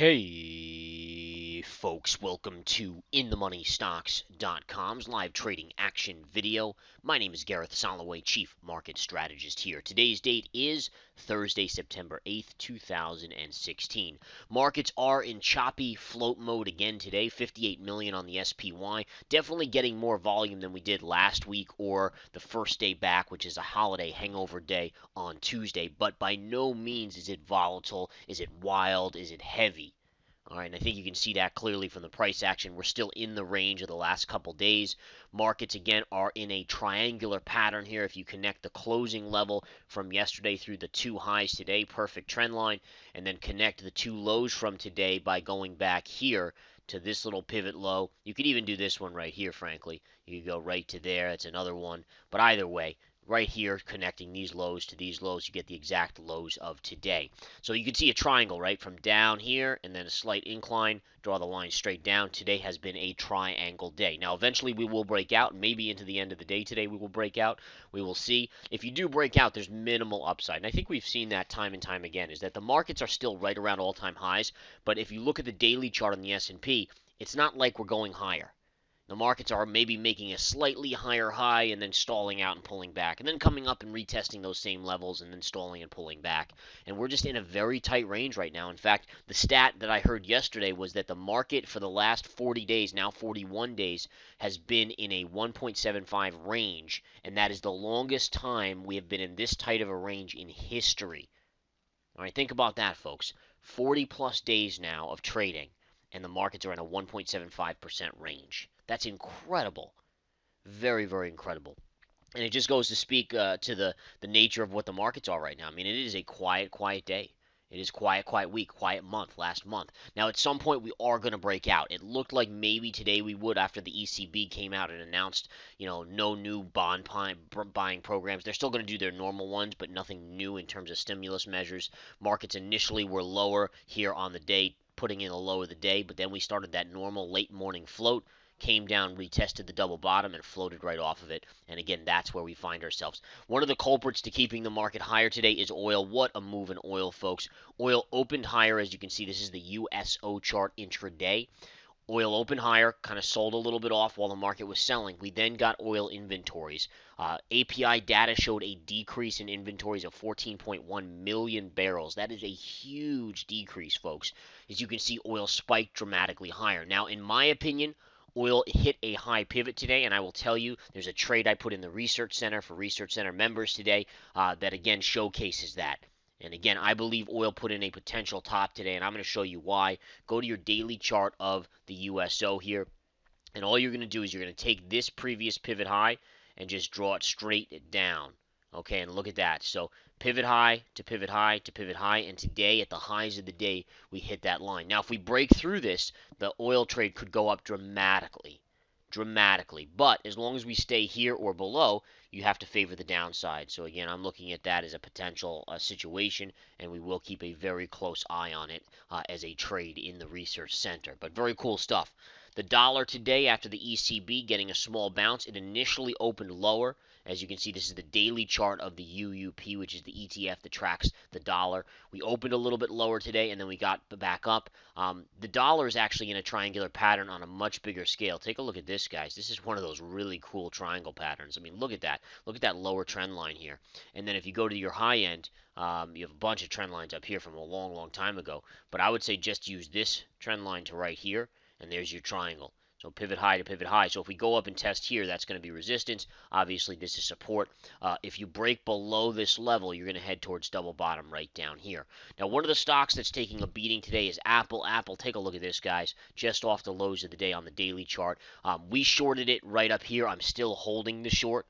Hey folks, welcome to InTheMoneyStocks.com's live trading action video. My name is Gareth Soloway, Chief Market Strategist here. Today's date is Thursday, September 8th, 2016. Markets are in choppy float mode again today, 58 million on the SPY. Definitely getting more volume than we did last week or the first day back, which is a holiday hangover day on Tuesday, but by no means is it volatile, is it wild, is it heavy. All right, and I think you can see that clearly from the price action. We're still in the range of the last couple days. Markets, again, are in a triangular pattern here. If you connect the closing level from yesterday through the two highs today, perfect trend line, and then connect the two lows from today by going back here to this little pivot low. You could even do this one right here, frankly. You could go right to there. It's another one. But either way, right here, connecting these lows to these lows, you get the exact lows of today. So you can see a triangle, right, from down here and then a slight incline, draw the line straight down. Today has been a triangle day. Now, eventually we will break out. Maybe into the end of the day today we will break out. We will see. If you do break out, there's minimal upside. And I think we've seen that time and time again, is that the markets are still right around all-time highs. But if you look at the daily chart on the S&P, it's not like we're going higher. The markets are maybe making a slightly higher high and then stalling out and pulling back, and then coming up and retesting those same levels and then stalling and pulling back. And we're just in a very tight range right now. In fact, the stat that I heard yesterday was that the market for the last 40 days, now 41 days, has been in a 1.75 range, and that is the longest time we have been in this tight of a range in history. All right, think about that, folks. 40 plus days now of trading, and the markets are in a 1.75% range. That's incredible. Very, very incredible. And it just goes to speak to the nature of what the markets are right now. I mean, it is a quiet, quiet day. It is quiet, quiet week, quiet month, last month. Now, at some point, we are going to break out. It looked like maybe today we would after the ECB came out and announced, no new bond buying programs. They're still going to do their normal ones, but nothing new in terms of stimulus measures. Markets initially were lower here on the day, putting in a low of the day, but then we started that normal late morning float, came down, retested the double bottom, and floated right off of it. And again, that's where we find ourselves. One of the culprits to keeping the market higher today is oil. What a move in oil, folks. Oil opened higher. As you can see, this is the USO chart intraday. Oil opened higher, kind of sold a little bit off while the market was selling. We then got oil inventories. API data showed a decrease in inventories of 14.1 million barrels. That is a huge decrease, folks. As you can see, oil spiked dramatically higher. Now, in my opinion, oil hit a high pivot today, and I will tell you, there's a trade I put in the Research Center for Research Center members today that, again, showcases that. And again, I believe oil put in a potential top today, and I'm going to show you why. Go to your daily chart of the USO here, and all you're going to do is you're going to take this previous pivot high and just draw it straight down. Okay, and look at that. So pivot high to pivot high to pivot high, and today at the highs of the day, we hit that line. Now, if we break through this, the oil trade could go up dramatically. But as long as we stay here or below, you have to favor the downside. So again, I'm looking at that as a potential situation, and we will keep a very close eye on it as a trade in the Research Center. But very cool stuff. The dollar today, after the ECB getting a small bounce, it initially opened lower. As you can see, this is the daily chart of the UUP, which is the ETF that tracks the dollar. We opened a little bit lower today, and then we got back up. The dollar is actually in a triangular pattern on a much bigger scale. Take a look at this, guys. This is one of those really cool triangle patterns. I mean, look at that. Look at that lower trend line here. And then if you go to your high end, you have a bunch of trend lines up here from a long, long time ago. But I would say just use this trend line to right here, and there's your triangle. So pivot high to pivot high. So if we go up and test here, that's going to be resistance. Obviously, this is support. If you break below this level, you're going to head towards double bottom right down here. Now, one of the stocks that's taking a beating today is Apple. Apple, take a look at this, guys. Just off the lows of the day on the daily chart. We shorted it right up here. I'm still holding the short.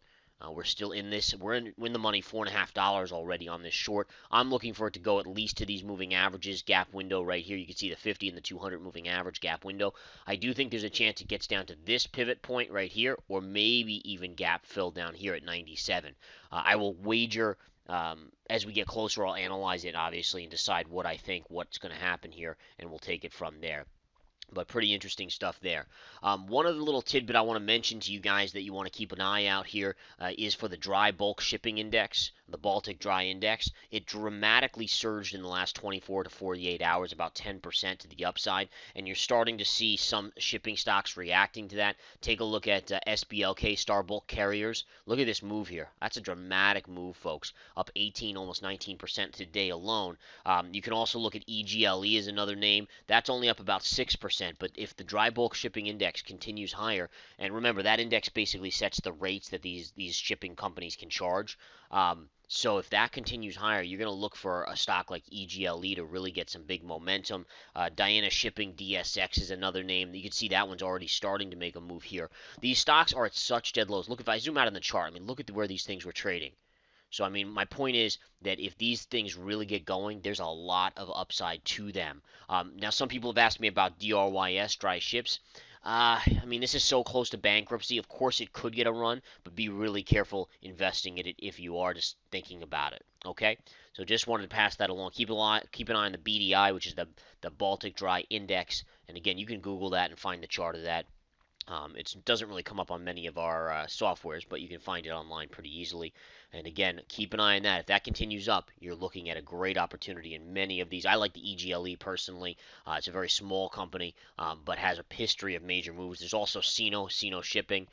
We're still in this. We're in the money, $4.50 already on this short. I'm looking for it to go at least to these moving averages. Gap window right here. You can see the 50 and the 200 moving average gap window. I do think there's a chance it gets down to this pivot point right here, or maybe even gap fill down here at 97. I will wager as we get closer, I'll analyze it, obviously, and decide what I think, what's going to happen here, and we'll take it from there. But pretty interesting stuff there. One other little tidbit I want to mention to you guys that you want to keep an eye out here is for the dry bulk shipping index, the Baltic Dry Index. It dramatically surged in the last 24 to 48 hours, about 10% to the upside, and you're starting to see some shipping stocks reacting to that. Take a look at SBLK, Star Bulk Carriers. Look at this move here. That's a dramatic move, folks. Up 18, almost 19% today alone. You can also look at EGLE as another name. That's only up about 6%. But if the dry bulk shipping index continues higher, and remember that index basically sets the rates that these shipping companies can charge. So if that continues higher, you're going to look for a stock like EGLE to really get some big momentum. Diana Shipping DSX is another name. You can see that one's already starting to make a move here. These stocks are at such dead lows. Look, if I zoom out on the chart, I mean, look at where these things were trading. So, I mean, my point is that if these things really get going, there's a lot of upside to them. Now, some people have asked me about DRYS, Dry Ships. I mean, this is so close to bankruptcy. Of course, it could get a run, but be really careful investing in it if you are just thinking about it. Okay? So, just wanted to pass that along. Keep an eye on the BDI, which is the Baltic Dry Index. And again, you can Google that and find the chart of that. It doesn't really come up on many of our softwares, but you can find it online pretty easily. And again, keep an eye on that. If that continues up, you're looking at a great opportunity in many of these. I like the EGLE personally. It's a very small company, but has a history of major moves. There's also Sino Shipping.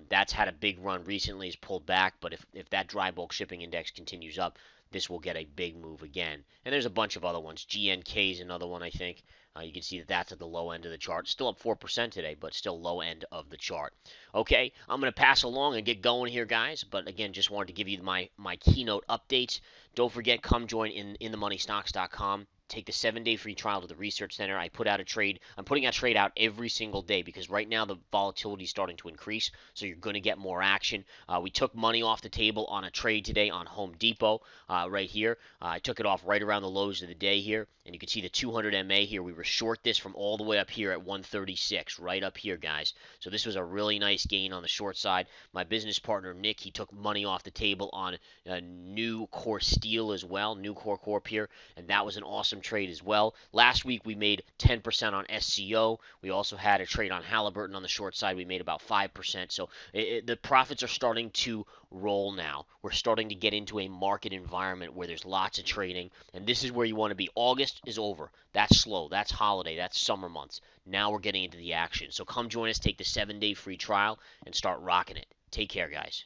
That's had a big run recently, has pulled back, but if that dry bulk shipping index continues up, this will get a big move again. And there's a bunch of other ones. GNK is another one, I think. You can see that that's at the low end of the chart. Still up 4% today, but still low end of the chart. Okay, I'm going to pass along and get going here, guys. But again, just wanted to give you my keynote updates. Don't forget, come join inthemoneystocks.com. Take the 7-day free trial to the Research Center. I put out a trade. I'm putting a trade out every single day because right now the volatility is starting to increase, so you're going to get more action. We took money off the table on a trade today on Home Depot right here. I took it off right around the lows of the day here, and you can see the 200 MA here. We were short this from all the way up here at 136, right up here, guys. So this was a really nice gain on the short side. My business partner, Nick, he took money off the table on Nucor Steel as well, Nucor Corp here, and that was an awesome trade as well. Last week we made 10% on SCO. We also had a trade on Halliburton on the short side. We made about 5%. So the profits are starting to roll now. We're starting to get into a market environment where there's lots of trading, and this is where you want to be. August is over. That's slow. That's holiday. That's summer months. Now we're getting into the action. So come join us, take the 7-day free trial, and start rocking it. Take care, guys.